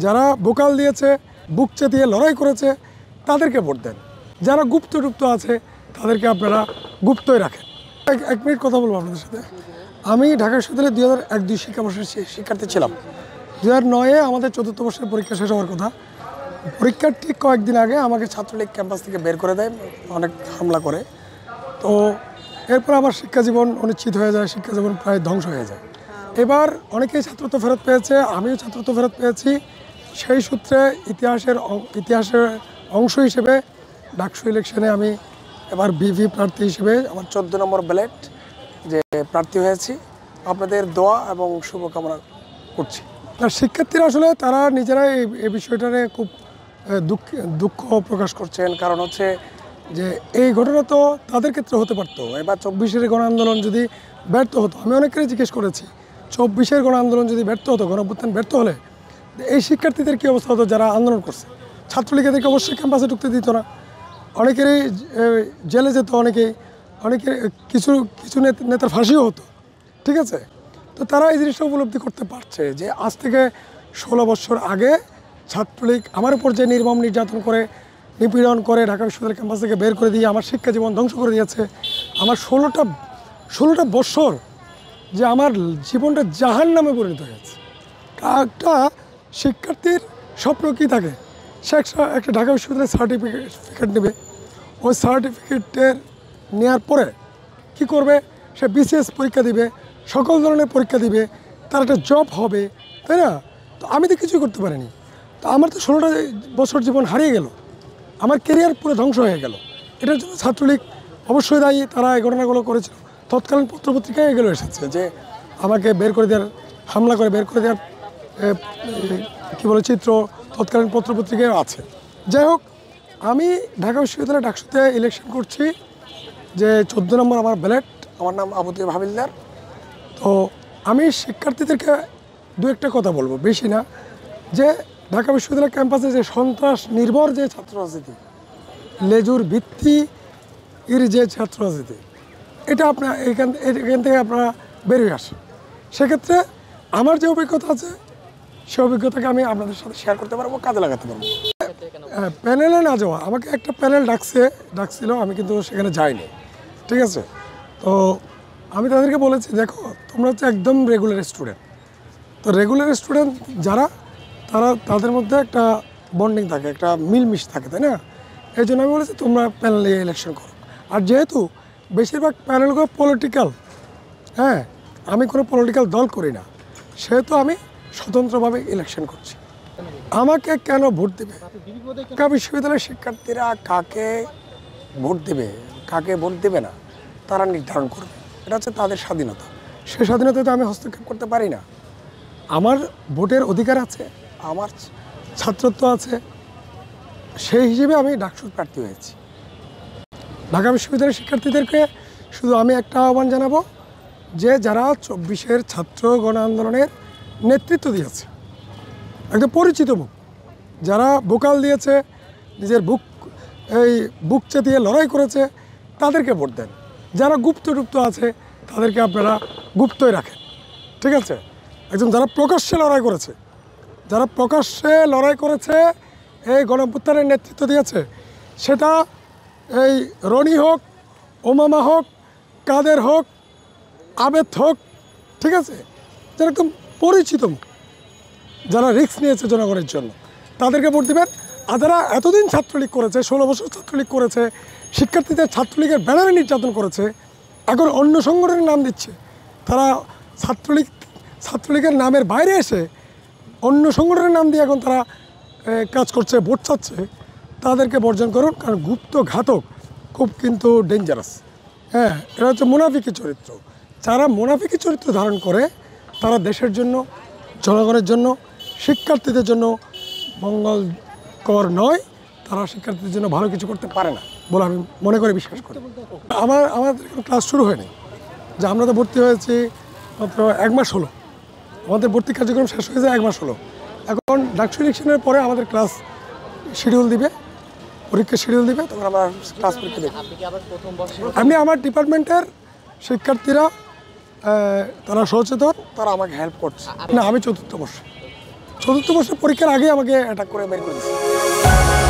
যারা ভোকাল দিয়েছে, বুক চেতিয়ে লড়াই করেছে, তাদেরকে ভোট দেন। যারা গুপ্ত আছে তাদেরকে আপনারা গুপ্তই রাখেন। এক মিনিট কথা বলবো আপনাদের সাথে। আমি ঢাকা বিশ্ববিদ্যালয়ে 2001-02 শিক্ষাবর্ষের শিক্ষার্থী ছিলাম। 2009-এ আমাদের 4র্থ বর্ষের পরীক্ষা শেষ হওয়ার কথা। পরীক্ষার ঠিক কয়েকদিন আগে আমাকে ছাত্রলীগ ক্যাম্পাস থেকে বের করে দেয়, অনেক হামলা করে। তো এরপর আমার শিক্ষাজীবন অনিশ্চিত হয়ে যায়, শিক্ষাজীবন প্রায় ধ্বংস হয়ে যায়। এবার অনেকেই ছাত্রত্ব ফেরত পেয়েছে, আমিও ছাত্রত্ব ফেরত পেয়েছি। সেই সূত্রে ইতিহাসের অংশ হিসেবে ডাকসু ইলেকশনে আমি এবার ভিভি প্রার্থী হিসেবে আমার 14 নম্বর ব্যালট যে প্রার্থী হয়েছি। আপনাদের দোয়া এবং শুভকামনা করছি। আর শিক্ষার্থীরা আসলে তারা নিজেরাই এই বিষয়টা নিয়ে খুব দুঃখ প্রকাশ করছেন। কারণ হচ্ছে যে এই ঘটনা তো তাদের ক্ষেত্রে হতে পারতো। এবার 24-এর গণ আন্দোলন যদি ব্যর্থ হতো, আমি অনেকেরই জিজ্ঞেস করেছি, 24-এর গণ আন্দোলন যদি ব্যর্থ হতো, গণঅভ্যুত্থান ব্যর্থ হলে এই শিক্ষার্থীদের কী অবস্থা হতো যারা আন্দোলন করছে? ছাত্রলীগেদেরকে অবশ্যই ক্যাম্পাসে ঢুকতে দিত না, অনেকেরই জেলে যেত, অনেকের কিছু নেতার ফাঁসিও হতো। ঠিক আছে, তো তারা এই জিনিসটা উপলব্ধি করতে পারছে যে আজ থেকে 16 বছর আগে ছাত্রলীগ আমার উপর যে নির্মম নির্যাতন করে, নিপীড়ন করে, ঢাকা বিশ্ববিদ্যালয় ক্যাম্পাস থেকে বের করে দিয়ে আমার শিক্ষা জীবন ধ্বংস করে দিয়েছে। আমার 16টা বছর যে আমার জীবনটা জাহান্নামে পরিণত হয়েছে। একটা শিক্ষার্থীর স্বপ্ন কী থাকে? সে একটা ঢাকা বিশ্ববিদ্যালয়ের সার্টিফিকেট নেবে, ওই সার্টিফিকেটের নেওয়ার পরে কি করবে? সে বিসিএস পরীক্ষা দিবে, সকল ধরনের পরীক্ষা দিবে, তার একটা জব হবে, তাই না? তো আমি তো কিছুই করতে পারিনি। তো আমার তো 16টা বছর জীবন হারিয়ে গেল, আমার কেরিয়ার পুরো ধ্বংস হয়ে গেল। এটার জন্য ছাত্রলীগ অবশ্যই দায়ী। তারা এই ঘটনাগুলো করেছিল। তৎকালীন পত্রপত্রিকায় এগুলো এসেছে যে আমাকে বের করে দেওয়ার, হামলা করে বের করে দেওয়ার কী বলে চিত্র তৎকালীন পত্রপত্রিকায় আছে। যাই হোক, আমি ঢাকা বিশ্ববিদ্যালয়ে ডাকসুতে ইলেকশন করছি, যে 14 নম্বর আমার ব্যালট। আমার নাম আবু তৈয়ব হাবিলদার। তো আমি শিক্ষার্থীদেরকে দু একটা কথা বলবো, বেশি না, যে ঢাকা বিশ্ববিদ্যালয় ক্যাম্পাসে যে সন্ত্রাস নির্ভর যে ছাত্র রাজনীতি, লেজুর ভিত্তির যে ছাত্র রাজনীতি, এটা আপনার এখান থেকে আপনারা বেরিয়ে আসেন। সেক্ষেত্রে আমার যে অভিজ্ঞতা আছে সে অভিজ্ঞতাকে আমি আপনাদের সাথে শেয়ার করতে পারবো, কাজে লাগাতে পারবো। প্যানেলে না যাওয়া, আমাকে একটা প্যানেল ডাকছিল, আমি কিন্তু সেখানে যাইনি। ঠিক আছে, তো আমি তাদেরকে বলেছি, দেখো তোমরা হচ্ছে একদম রেগুলার স্টুডেন্ট, তো রেগুলার স্টুডেন্ট যারা তাদের মধ্যে একটা বন্ডিং থাকে, একটা মিলমিশ থাকে, তাই না? এই জন্য আমি বলেছি তোমরা প্যানেলে ইলেকশন করো। আর যেহেতু বেশিরভাগ প্যানেলগুলো পলিটিক্যাল, হ্যাঁ, আমি কোনো পলিটিক্যাল দল করি না, সেহেতু আমি স্বতন্ত্রভাবে ইলেকশন করছি। আমাকে কেন ভোট দেবে? ঢাকা বিশ্ববিদ্যালয়ের শিক্ষার্থীরা কাকে ভোট দেবে, কাকে ভোট দেবে না, তারা নির্ধারণ করবে। এটা হচ্ছে তাদের স্বাধীনতা। সেই স্বাধীনতায় তো আমি হস্তক্ষেপ করতে পারি না। আমার ভোটের অধিকার আছে, আমার ছাত্রত্ব আছে, সেই হিসেবে আমি ডাকসুর প্রার্থী হয়েছি। ঢাকা বিশ্ববিদ্যালয়ের শিক্ষার্থীদেরকে শুধু আমি একটা আহ্বান জানাবো, যে যারা 24-এর ছাত্র গণ আন্দোলনের নেতৃত্ব দিয়েছে, একদম পরিচিত মুখ, যারা ভোকাল দিয়েছে, নিজের বুক চেতিয়ে লড়াই করেছে, তাদেরকে ভোট দেন। যারা গুপ্ত আছে তাদেরকে আপনারা গুপ্তই রাখেন। ঠিক আছে, একদম যারা প্রকাশ্যে লড়াই করেছে, এই গণঅভ্যুত্থানের নেতৃত্ব দিয়েছে, সেটা এই রনি হোক, ওমামা হোক, কাদের হোক, আবেদ হোক, ঠিক আছে, যারা একদম পরিচিত মুখ, যারা রিস্ক নিয়েছে জনগণের জন্য, তাদেরকে ভোট দেবেন। আর যারা এতদিন ছাত্রলীগ করেছে, 16 বছর ছাত্রলীগ করেছে, শিক্ষার্থীদের ছাত্রলীগের ব্যানারে নির্যাতন করেছে, এখন অন্য সংগঠনের নাম দিচ্ছে, তারা ছাত্রলীগের নামের বাইরে এসে অন্য সংগঠনের নাম দিয়ে এখন তারা কাজ করছে, ভোট চাচ্ছে, তাদেরকে বর্জন করুন। কারণ গুপ্ত ঘাতক খুব কিন্তু ডেঞ্জারাস। হ্যাঁ, এটা হচ্ছে মুনাফিকি চরিত্র। যারা মুনাফিকি চরিত্র ধারণ করে, তারা দেশের জন্য, জনগণের জন্য, শিক্ষার্থীদের জন্য মঙ্গলকর নয়। তারা শিক্ষার্থীদের জন্য ভালো কিছু করতে পারে না বলে আমি মনে করি, বিশ্বাস করি। আমাদের ক্লাস শুরু হয়নি, যে আমরা তো ভর্তি হয়েছি মাত্র 1 মাস হলো, আমাদের ভর্তি কার্যক্রম শেষ হয়ে যায় 1 মাস হলো। এখন ডাকসু ইলেকশনের পরে আমাদের ক্লাস শিডিউল দিবে, পরীক্ষার শিডিউল দিবে, তখন আমরা ক্লাস পরীক্ষা দেব। আমি আমার ডিপার্টমেন্টের শিক্ষার্থীরা তারা সচেতন, তারা আমাকে হেল্প করছে। না, আমি 4র্থ বর্ষে। চতুর্থ বর্ষের পরীক্ষার আগে আমাকে অ্যাটাক করে বের করে দিয়েছে।